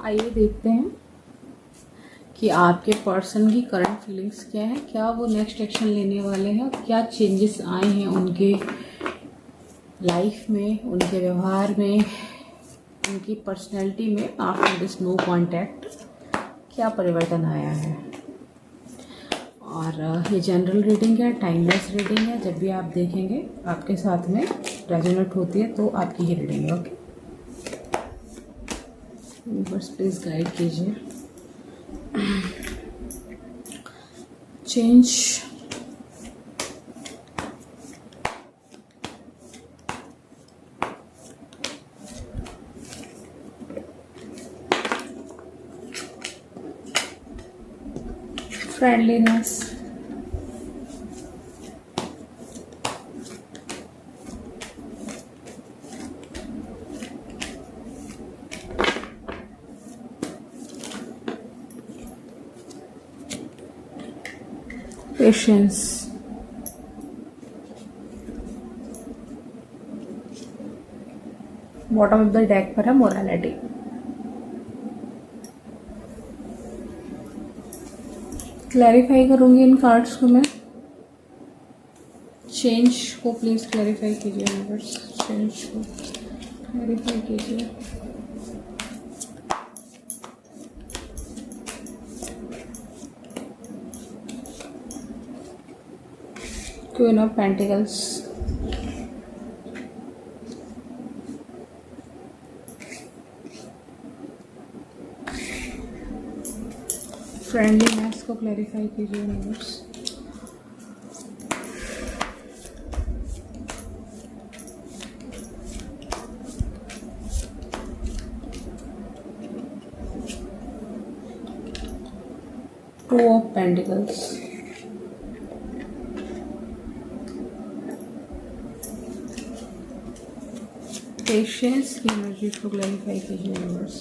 आइए देखते हैं कि आपके पर्सन की करंट फीलिंग्स क्या है, क्या वो नेक्स्ट एक्शन लेने वाले हैं, क्या चेंजेस आए हैं उनके लाइफ में, उनके व्यवहार में, उनकी पर्सनैलिटी में आफ्टर दिस नो कॉन्टैक्ट क्या परिवर्तन आया है। और ये जनरल रीडिंग है, टाइमलेस रीडिंग है। जब भी आप देखेंगे आपके साथ में रेजोनेट होती है तो आपकी ही रीडिंग है। ओके, यूनिवर्स प्लीज गाइड कीजिए। Change, friendliness, patience, bottom of the deck पर है मोरालिटी। क्लैरिफाई करूंगी इन कार्ड्स को मैं। चेंज को प्लीज क्लैरिफाई कीजिए यूनिवर्स, चेंज को क्लैरिफाई कीजिए। क्वीन ऑफ पेंटिकल्स, फ्रेंडलीनेस को क्लैरिफाई कीजिए universe. Two of pentacles, patience की एनर्जी को क्लैरिफाई कीजिए यूनिवर्स।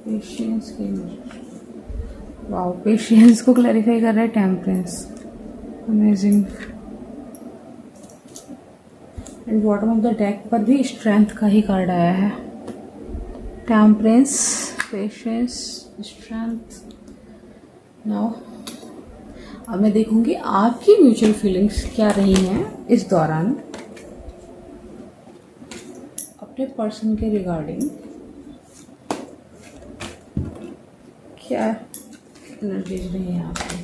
पेशेंस की एनर्जी, वाओ, पेशेंस को क्लैरिफाई कर रहा है temperance, amazing. And bottom of the deck पर भी स्ट्रेंथ का ही कार्ड आया है। Temperance, patience, strength. नाउ अब मैं देखूंगी आपकी म्यूचुअल फीलिंग्स क्या रही हैं इस दौरान अपने पर्सन के रिगार्डिंग। क्या एनर्जीज रही है आपकी।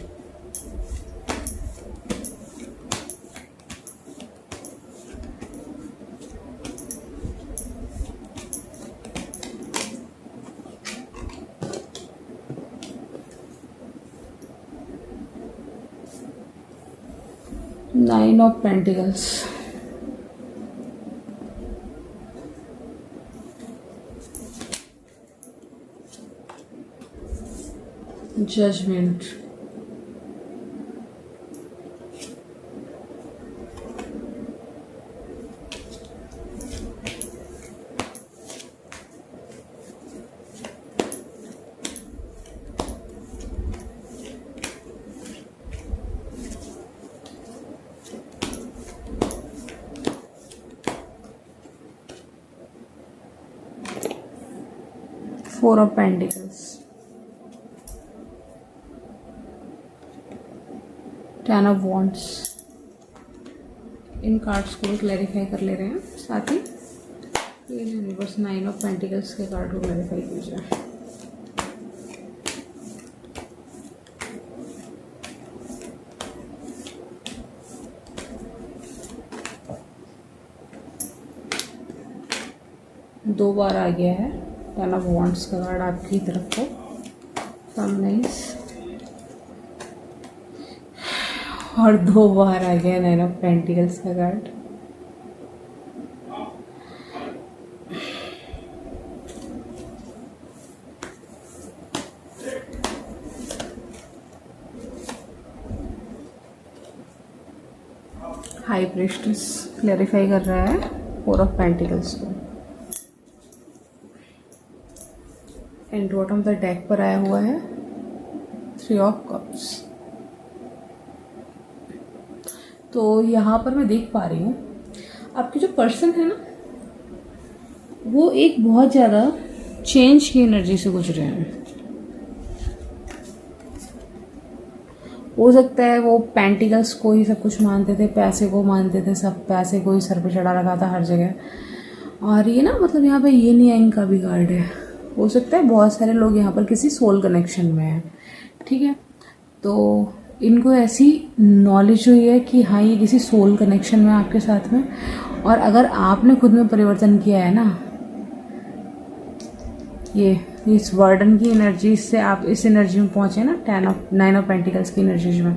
Nine of pentacles, judgement, four of pentacles, ten of wands. इन कार्ड्स को क्लैरिफाई कर ले रहे हैं साथ ही please universe nine of pentacles के कार्ड को क्लैरिफाई कीजिए। दो बार आ गया है टेन ऑफ वॉन्ड्स का कार्ड आपकी तरफ को, नाइस। और दो बार आ गया नाइन ऑफ पेंटिकल्स का कार्ड। हाई प्रीस्टेस क्लैरिफाई कर रहा है फोर ऑफ पेंटिकल्स को। एंड बॉटम द डेक पर आया हुआ है थ्री ऑफ कप्स। तो यहाँ पर मैं देख पा रही हूँ आपके जो पर्सन है ना, वो एक बहुत ज़्यादा चेंज की एनर्जी से गुजरे हैं। हो सकता है वो पेंटिकल्स को ही सब कुछ मानते थे, पैसे को मानते थे, सब पैसे को ही सर पे चढ़ा रखा था हर जगह। और ये ना मतलब यहाँ पे यिन यांग का भी कार्ड है। हो सकता है बहुत सारे लोग यहाँ पर किसी सोल कनेक्शन में हैं, ठीक है। तो इनको ऐसी नॉलेज हुई है कि हाँ ये किसी सोल कनेक्शन में आपके साथ में, और अगर आपने खुद में परिवर्तन किया है ना, ये इस वर्डन की एनर्जी से आप इस एनर्जी में पहुंचे ना, 9 ऑफ पेंटिकल्स की एनर्जीज में,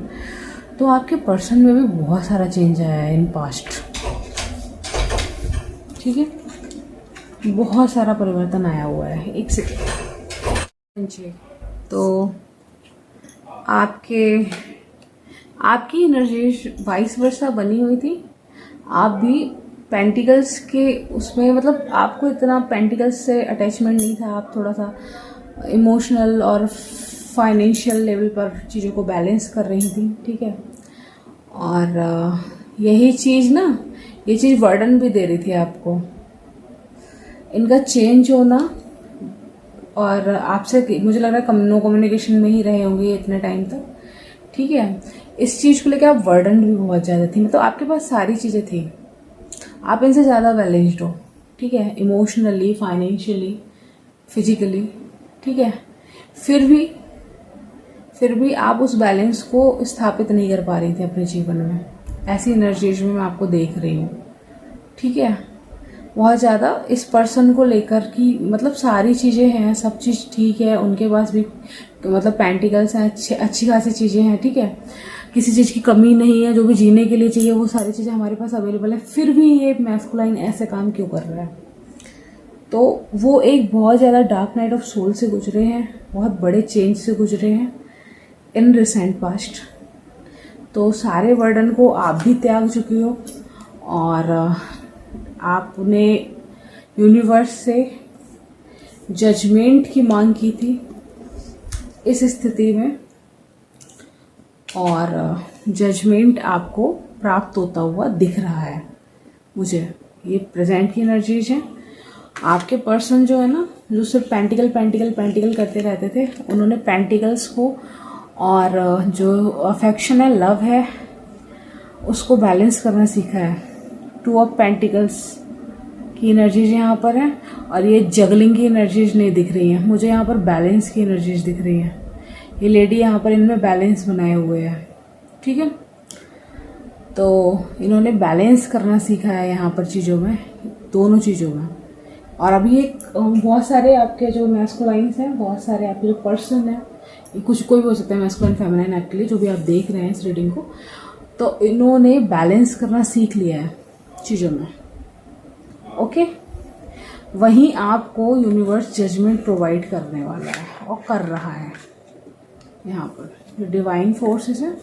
तो आपके पर्सन में भी बहुत सारा चेंज आया है इन पास्ट, ठीक है। बहुत सारा परिवर्तन आया हुआ है। एक सेकेंड। तो आपकी एनर्जी वाइस वर्सा बनी हुई थी। आप भी पेंटिकल्स के उसमें, मतलब आपको इतना पेंटिकल्स से अटैचमेंट नहीं था। आप थोड़ा सा इमोशनल और फाइनेंशियल लेवल पर चीज़ों को बैलेंस कर रही थी, ठीक है। और यही चीज़ ना, ये चीज़ वर्डन भी दे रही थी आपको। इनका चेंज होना, और आपसे मुझे लग रहा है नो कम्युनिकेशन में ही रहे होंगे इतने टाइम तक, ठीक है। इस चीज़ को लेकर आप वर्डन भी बहुत ज़्यादा थी, मतलब आपके पास सारी चीज़ें थी, आप इनसे ज़्यादा बैलेंस्ड हो, ठीक है, इमोशनली, फाइनेंशियली, फिजिकली, ठीक है। फिर भी आप उस बैलेंस को स्थापित नहीं कर पा रही थी अपने जीवन में। ऐसी एनर्जीज में मैं आपको देख रही हूँ, ठीक है। बहुत ज़्यादा इस पर्सन को लेकर कि मतलब सारी चीज़ें हैं, सब चीज़ ठीक है, उनके पास भी मतलब पेंटिकल्स हैं, अच्छी खासी चीज़ें हैं, ठीक है। किसी चीज़ की कमी नहीं है, जो भी जीने के लिए चाहिए वो सारी चीज़ें हमारे पास अवेलेबल है। फिर भी ये मैस्कुलाइन ऐसे काम क्यों कर रहा है? तो वो एक बहुत ज़्यादा डार्क नाइट ऑफ सोल से गुजरे हैं, बहुत बड़े चेंज से गुजरे हैं इन रिसेंट पास्ट। तो सारे वर्डन को आप भी त्याग चुकी हो, और आपने यूनिवर्स से जजमेंट की मांग की थी इस स्थिति में, और जजमेंट आपको प्राप्त होता हुआ दिख रहा है मुझे। ये प्रेजेंट की एनर्जीज हैं। आपके पर्सन जो है ना, जो सिर्फ पेंटिकल करते रहते थे, उन्होंने पेंटिकल्स को और जो अफेक्शन है, लव है, उसको बैलेंस करना सीखा है। 2 ऑफ पेंटिकल्स की एनर्जीज यहाँ पर है, और ये जगलिंग की एनर्जीज नहीं दिख रही हैं मुझे, यहाँ पर बैलेंस की एनर्जीज दिख रही हैं। ये लेडी यहाँ पर इनमें बैलेंस बनाए हुए है, ठीक है। तो इन्होंने बैलेंस करना सीखा है यहाँ पर चीज़ों में, दोनों चीज़ों में। और अभी एक बहुत सारे आपके जो मैस्कुलाइंस हैं, बहुत सारे आपके जो पर्सन हैं, कुछ कोई भी हो सकता है मैस्कुलाइन फेमिनाइन आपके लिए, जो भी आप देख रहे हैं इस रीडिंग को, तो इन्होंने बैलेंस करना सीख लिया है चीज़ों में, ओके। वहीं आपको यूनिवर्स जजमेंट प्रोवाइड करने वाला है और कर रहा है। यहाँ पर जो डिवाइन फोर्सेस हैं,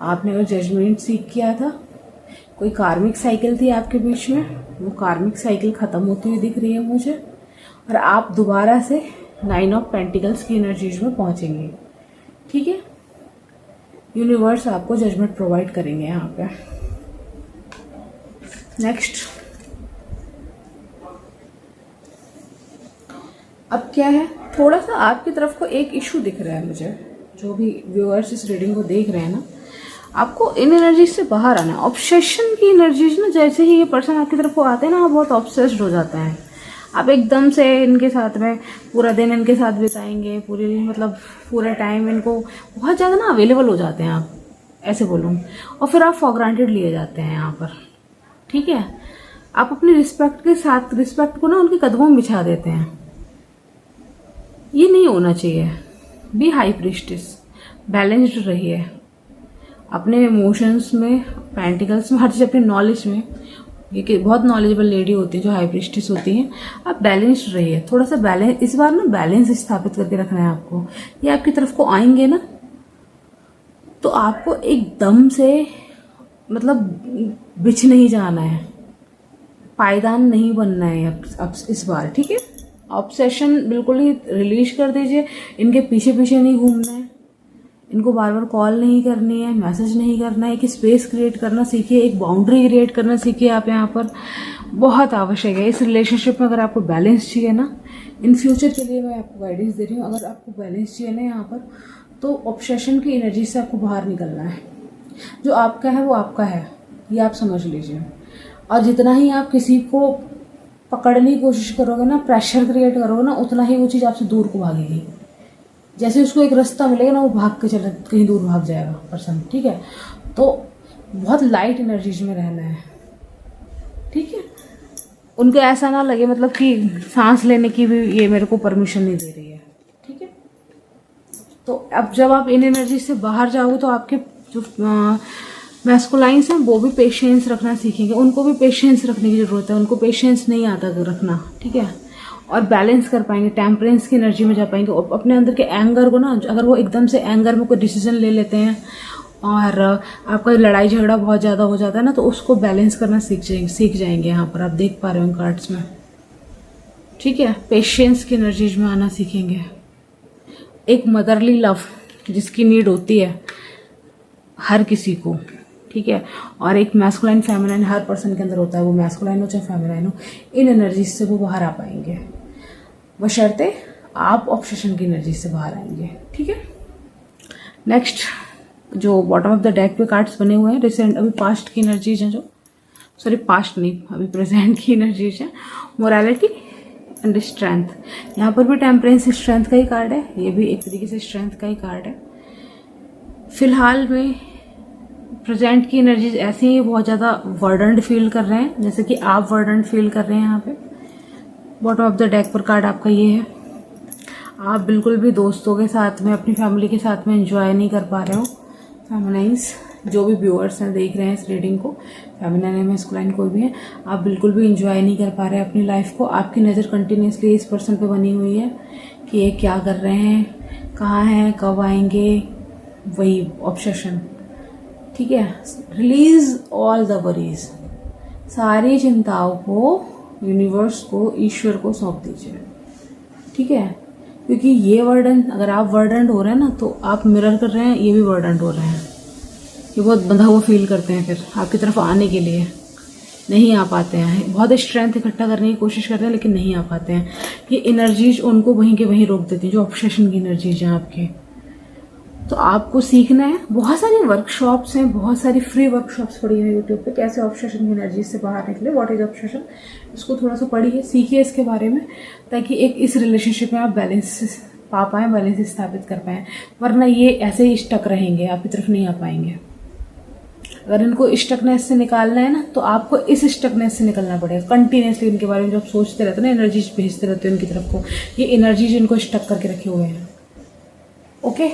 आपने अगर जजमेंट सीख किया था, कोई कार्मिक साइकिल थी आपके बीच में, वो कार्मिक साइकिल ख़त्म होती हुई दिख रही है मुझे, और आप दोबारा से 9 ऑफ पेंटिकल्स की एनर्जीज में पहुँचेंगे, ठीक है। यूनिवर्स आपको जजमेंट प्रोवाइड करेंगे यहाँ पे। नेक्स्ट, अब क्या है, थोड़ा सा आपकी तरफ को एक इशू दिख रहा है मुझे। जो भी व्यूअर्स इस रीडिंग को देख रहे हैं ना, आपको इन एनर्जीज से बाहर आना है। ऑब्सेशन की एनर्जीज ना, जैसे ही ये पर्सन आपकी तरफ को आते हैं ना, आप बहुत ऑब्सेस्ड हो जाते हैं। आप एकदम से इनके साथ में पूरा दिन इनके साथ बिताएंगे, पूरा टाइम इनको बहुत ज़्यादा ना अवेलेबल हो जाते हैं आप, ऐसे बोलूँ। और फिर आप फॉर ग्रांटेड लिए जाते हैं यहाँ पर, ठीक है। आप अपनी रिस्पेक्ट को ना उनके कदमों में बिछा देते हैं। ये नहीं होना चाहिए। बी हाई प्रीस्टेस, बैलेंस्ड रहिए अपने इमोशंस में, पेंटिकल्स में, हर चीज़ अपनी नॉलेज में। ये बहुत नॉलेजेबल लेडी होती है जो हाई प्रीस्टेस होती हैं। आप बैलेंस्ड रहिए, थोड़ा सा बैलेंस, इस बार ना बैलेंस स्थापित करके रखना है आपको। ये आपकी तरफ को आएंगे ना, तो आपको एकदम से बिछ नहीं जाना है, पायदान नहीं बनना है अब इस बार, ठीक है। ऑब्सेशन बिल्कुल ही रिलीज कर दीजिए, इनके पीछे पीछे नहीं घूमना है, इनको बार बार कॉल नहीं करनी है, मैसेज नहीं करना है, एक स्पेस क्रिएट करना सीखिए, एक बाउंड्री क्रिएट करना सीखिए। आप यहाँ पर बहुत आवश्यक है इस रिलेशनशिप में। अगर आपको बैलेंस चाहिए ना, इन फ्यूचर के लिए मैं आपको गाइडेंस दे रही हूँ, अगर आपको बैलेंस चाहिए ना यहाँ पर, तो ऑब्सेशन की एनर्जी से आपको बाहर निकलना है। जो आपका है वो आपका है, ये आप समझ लीजिए। और जितना ही आप किसी को पकड़ने की कोशिश करोगे ना, प्रेशर क्रिएट करोगे ना, उतना ही वो चीज़ आपसे दूर को भागेगी। जैसे उसको एक रास्ता मिलेगा ना, वो भाग के चले कहीं दूर भाग जाएगा पर्सन, ठीक है। तो बहुत लाइट एनर्जीज में रहना है, ठीक है। उनको ऐसा ना लगे मतलब कि सांस लेने की भी ये मेरे को परमिशन नहीं दे रही है, ठीक है। तो अब जब आप इन एनर्जी से बाहर जाओगे तो आपके जो मैस्कुलाइंस हैं वो भी पेशेंस रखना सीखेंगे। उनको भी पेशेंस रखने की ज़रूरत है, उनको पेशेंस नहीं आता रखना, ठीक है। और बैलेंस कर पाएंगे, टेम्परेंस की एनर्जी में जा पाएंगे। अपने अंदर के एंगर को ना, अगर वो एकदम से एंगर में कोई डिसीजन ले लेते हैं और आपका लड़ाई झगड़ा बहुत ज़्यादा हो जाता है ना, तो उसको बैलेंस करना सीख जाएंगे। यहाँ पर आप देख पा रहे हो कार्ड्स में, ठीक है। पेशेंस की एनर्जीज में आना सीखेंगे। एक मदरली लव जिसकी नीड होती है हर किसी को, ठीक है। और एक मैस्कुलाइन फेमिनाइन हर पर्सन के अंदर होता है, वो मैस्कुलाइन हो चाहे फेमिनाइन हो। इन एनर्जी से वो बाहर आ पाएंगे, बशर्ते आप ऑब्सेशन की एनर्जी से बाहर आएंगे, ठीक है। नेक्स्ट जो बॉटम ऑफ द डेक पे कार्ड्स बने हुए हैं, रिसेंट अभी पास्ट की एनर्जीज हैं, जो सॉरी पास्ट नहीं, अभी प्रेजेंट की एनर्जीज हैं। मोरालिटी एंड स्ट्रेंथ, यहाँ पर भी टेम्परेंस स्ट्रेंथ का ही कार्ड है, ये भी एक तरीके से स्ट्रेंथ का ही कार्ड है। फिलहाल में प्रेजेंट की एनर्जीज ऐसी ही बहुत ज़्यादा वर्डन्ड फील कर रहे हैं, जैसे कि आप वर्डन्ड फील कर रहे हैं। यहाँ पे बॉटम ऑफ द डेक पर कार्ड आपका ये है। आप बिल्कुल भी दोस्तों के साथ में, अपनी फैमिली के साथ में एंजॉय नहीं कर पा रहे हो। फेमिनाइंस जो भी व्यूअर्स हैं, देख रहे हैं इस रीडिंग को, फेमिनाइन है मैस्कुलाइन कोई भी है, आप बिल्कुल भी एंजॉय नहीं कर पा रहे हैं अपनी लाइफ को। आपकी नज़र कंटिन्यूसली इस पर्सन पे बनी हुई है कि ये क्या कर रहे हैं, कहाँ हैं, कब आएंगे, वही ऑब्सेशन, ठीक है। रिलीज ऑल द वरीज, सारी चिंताओं को यूनिवर्स को, ईश्वर को सौंप दीजिए, ठीक है। क्योंकि ये वर्डन, अगर आप वर्डन हो रहे हैं ना, तो आप मिरर कर रहे हैं, ये भी वर्डन हो रहे हैं। ये बहुत बंधा हुआ फील करते हैं, फिर आपकी तरफ आने के लिए नहीं आ पाते हैं। बहुत स्ट्रेंथ इकट्ठा करने की कोशिश करते हैं लेकिन नहीं आ पाते हैं। ये एनर्जीज उनको वहीं के वहीं रोक देती हैं, जो ऑब्सेशन की एनर्जीज हैं आपके। तो आपको सीखना है, बहुत सारी वर्कशॉप्स हैं, बहुत सारी फ्री वर्कशॉप्स पड़ी हैं यूट्यूब पे, कैसे ऑब्सेशन की एनर्जी से बाहर निकले, व्हाट इज ऑब्सेशन, इसको थोड़ा सा पढ़िए, सीखिए इसके बारे में, ताकि एक इस रिलेशनशिप में आप बैलेंस पा पाएँ, बैलेंस स्थापित कर पाएँ। वरना ये ऐसे ही स्टक रहेंगे, आपकी तरफ नहीं आ पाएंगे। अगर इनको स्टकनेस से निकालना है ना, तो आपको इस स्टकनेस से निकलना पड़ेगा। कंटिन्यूसली इनके बारे में जब सोचते रहते हो ना, एनर्जीज भेजते रहते हो इनकी तरफ को, ये एनर्जीज इनको स्टक करके रखे हुए हैं, ओके।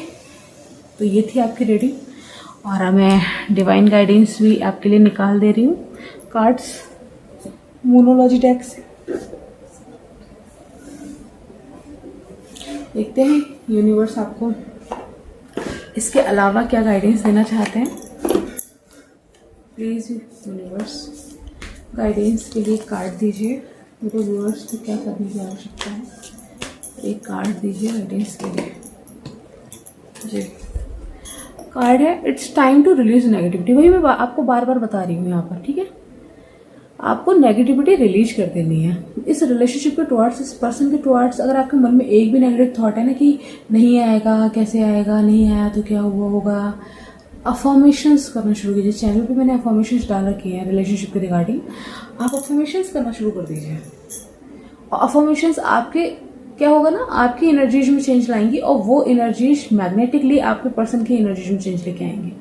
तो ये थी आपकी रीडिंग, और मैं डिवाइन गाइडेंस भी आपके लिए निकाल दे रही हूँ कार्ड्स मोनोलॉजी डेक से। देखते हैं यूनिवर्स आपको इसके अलावा क्या गाइडेंस देना चाहते हैं। प्लीज़ यूनिवर्स गाइडेंस के लिए कार्ड दीजिए, मेरे व्यूअर्स को क्या करने की आवश्यकता है, एक कार्ड दीजिए गाइडेंस के लिए। जी, कार्ड है it's time to release negativity. वही मैं आपको बार बार बता रही हूँ यहाँ पर, ठीक है। आपको नेगेटिविटी रिलीज कर देनी है इस रिलेशनशिप के टुवर्ड्स, इस पर्सन के टुवर्ड्स। अगर आपके मन में एक भी नेगेटिव थॉट है ना कि नहीं आएगा, कैसे आएगा, नहीं आया तो क्या हुआ होगा, अफर्मेशंस करना शुरू कीजिए। चैनल पे मैंने अफर्मेशंस डाल रखी हैं रिलेशनशिप के रिगार्डिंग, आप अफर्मेशंस करना शुरू कर दीजिए। और अफर्मेशंस आपके क्या होगा ना, आपकी एनर्जीज में चेंज लाएंगी, और वो एनर्जीज मैग्नेटिकली आपके पर्सन की एनर्जीज में चेंज लेके आएंगे,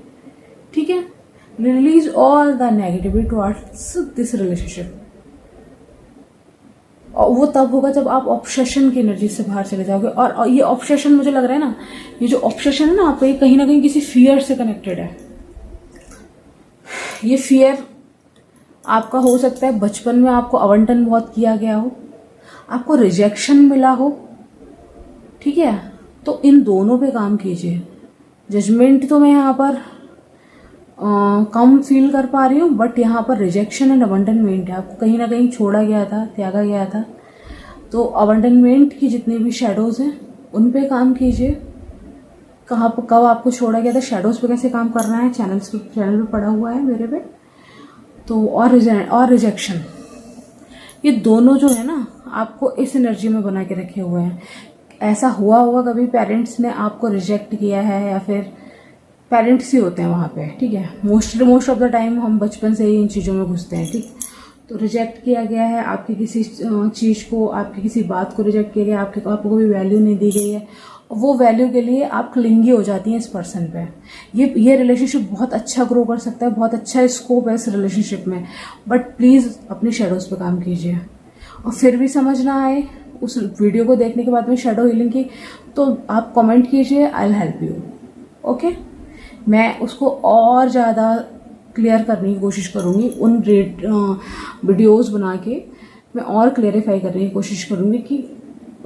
ठीक है। Release all the negativity towards this relationship. और वो तब होगा जब आप ऑब्सेशन की एनर्जी से बाहर चले जाओगे। और ये ऑब्सेशन, मुझे लग रहा है ना, ये जो ऑब्सेशन है ना आपका, ये कहीं ना कहीं किसी फियर से कनेक्टेड है। ये फियर आपका हो सकता है बचपन में आपको आवंटन बहुत किया गया हो, आपको रिजेक्शन मिला हो, ठीक है। तो इन दोनों पे काम कीजिए। जजमेंट तो मैं यहाँ पर कम फील कर पा रही हूँ, बट यहाँ पर रिजेक्शन एंड अबंडनमेंट है। आपको कहीं ना कहीं छोड़ा गया था, त्यागा गया था। तो अबंडनमेंट की जितने भी शेडोज हैं उन पे काम कीजिए, कहाँ पर कब आपको छोड़ा गया था, शेडोज़ पे कैसे काम करना है, चैनल पे पड़ा हुआ है मेरे पे। तो और रिजेक्शन, ये दोनों जो है ना आपको इस एनर्जी में बना के रखे हुए हैं। ऐसा हुआ होगा कभी पेरेंट्स ने आपको रिजेक्ट किया है, या फिर पेरेंट्स ही होते हैं वहाँ पे, ठीक है। मोस्ट ऑफ द टाइम हम बचपन से ही इन चीज़ों में घुसते हैं, ठीक। तो रिजेक्ट किया गया है, आपकी किसी चीज़ को, आपकी किसी बात को रिजेक्ट किया गया, आपको कोई वैल्यू नहीं दी गई है। वो वैल्यू के लिए आप क्लिंगी हो जाती हैं इस पर्सन पे। ये रिलेशनशिप बहुत अच्छा ग्रो कर सकता है, बहुत अच्छा स्कोप है इस रिलेशनशिप में, बट प्लीज़ अपनी शेडोज़ पे काम कीजिए। और फिर भी समझ ना आए उस वीडियो को देखने के बाद में शेडो हीलिंग की, तो आप कमेंट कीजिए, I will help you, okay. मैं उसको और ज़्यादा क्लियर करने की कोशिश करूँगी, उन वीडियोज़ बना के मैं और क्लेरिफाई करने की कोशिश करूँगी कि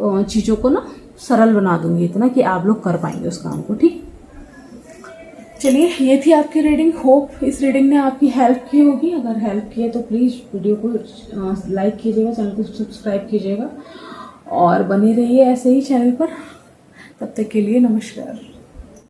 चीज़ों को ना सरल बना दूंगी इतना कि आप लोग कर पाएंगे उस काम को, ठीक। चलिए, ये थी आपकी रीडिंग। होप इस रीडिंग ने आपकी हेल्प की होगी। अगर हेल्प की है तो प्लीज़ वीडियो को लाइक कीजिएगा, चैनल को सब्सक्राइब कीजिएगा और बने रहिए ऐसे ही चैनल पर। तब तक के लिए नमस्कार।